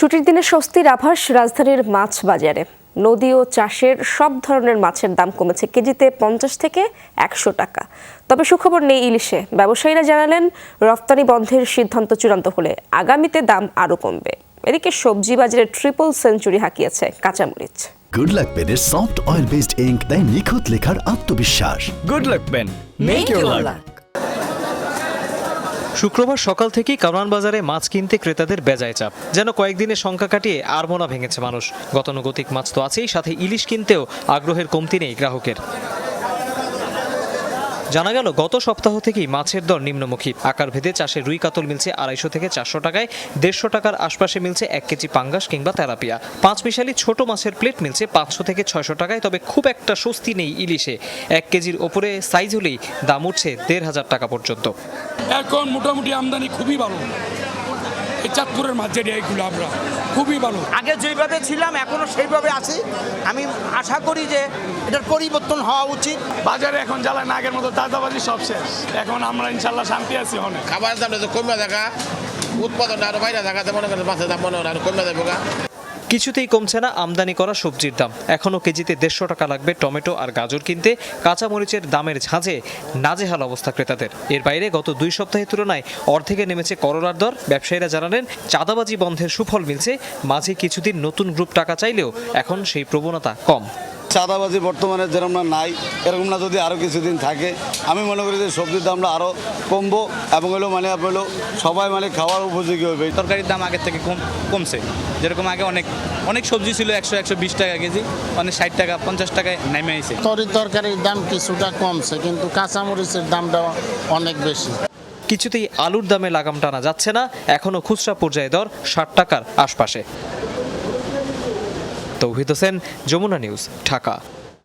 ছুটির দিনে স্বস্তির আভাস রাজধানীর মাছ বাজারে। নদী ও চাষের সব ধরনের মাছের দাম কমেছে কেজিতে 50 থেকে 100 টাকা। তবে সুখবর নেই ইলিশে। ব্যবসায়ীরা জানালেন, রফতানি বন্ধের সিদ্ধান্ত চূড়ান্ত হলে আগামীতে দাম আরও কমবে। এদিকে সবজি বাজারে ট্রিপল সেঞ্চুরি হাঁকিয়েছে কাঁচামরিচ। গুড লাক পেনের সফট অয়েল বেসড ইঙ্ক দেয় নিখুঁত লেখার আত্মবিশ্বাস। Good luck pen, make your luck. শুক্রবার সকাল থেকেই কারওয়ান বাজারে মাছ কিনতে ক্রেতাদের বেজায় চাপ। যেন কয়েকদিনের সংখ্যা কাটিয়ে আর মনা ভেঙেছে মানুষ। গতানুগতিক মাছ তো আছেই, সাথে ইলিশ কিনতেও আগ্রহের কমতি নেই গ্রাহকের। জানা গেল, গত সপ্তাহ থেকেই মাছের দর নিম্নমুখী। আকার ভেদে চাষে রুই কাতল মিলছে 250 থেকে 400 টাকায়, 150 টাকার আশপাশে মিলছে 1 কেজি পাঙ্গাস কিংবা তেলাপিয়া। 5 মিশালি ছোট মাছের প্লেট মিলছে 500 থেকে 600 টাকায়। তবে খুব একটা স্বস্তি নেই ইলিশে। 1 কেজির ওপরে সাইজ হলেই দাম উঠছে 1,500 টাকা পর্যন্ত। এখন মোটামুটি আমদানি খুবই ভালো। এই চাঁদপুরের মাছ যেটা এইগুলো আমরা খুবই ভালো। আগে যেভাবে ছিলাম এখনো সেইভাবে আছি। আমি আশা করি যে এটার পরিবর্তন হওয়া উচিত। বাজারে এখন জ্বালায় না, আগের মতো দাদাবাজি সব শেষ। এখন আমরা ইনশাল্লাহ শান্তি আছি অনেক। খাবারের দামটা তো কমে দেখা, উৎপাদন আরো বাইরে দেখাতে মনে করেন মাছের দাম মনে হয় আরো কমে যাবে। কিছুতেই কমছে না আমদানি করা সবজির দাম। এখনও কেজিতে 150 টাকা লাগবে টমেটো আর গাজর কিনতে। কাঁচামরিচের দামের ঝাঁঝে নাজেহাল অবস্থা ক্রেতাদের। এর বাইরে গত 2 সপ্তাহের তুলনায় অর্ধেকে নেমেছে করলার দর। ব্যবসায়ীরা জানালেন, চাঁদাবাজি বন্ধের সুফল মিলছে। মাঝে কিছুদিন নতুন গ্রুপ টাকা চাইলেও এখন সেই প্রবণতা কম। চাঁদাবাজি বর্তমানে যেরকম নাই, এরকম না যদি আরও কিছুদিন থাকে, আমি মনে করি যে সবজির দামটা আরও কমবো এবং সবাই খাওয়ার উপযোগী হবে। তরকারির দাম আগের থেকে কমছে। যেরকম আগে অনেক সবজি ছিল 100-120 টাকা কেজি, 60 টাকা 50 টাকায় নেমে আইছে। তরকারির দাম কিছুটা কমছে, কিন্তু কাঁচামরিচের দামটা অনেক বেশি। কিছুতেই আলুর দামে লাগাম টানা যাচ্ছে না। এখনও খুচরা পর্যায়ে দর 60 টাকার আশপাশে। তৌহিদ হোসেন, যমুনা নিউজ, ঢাকা।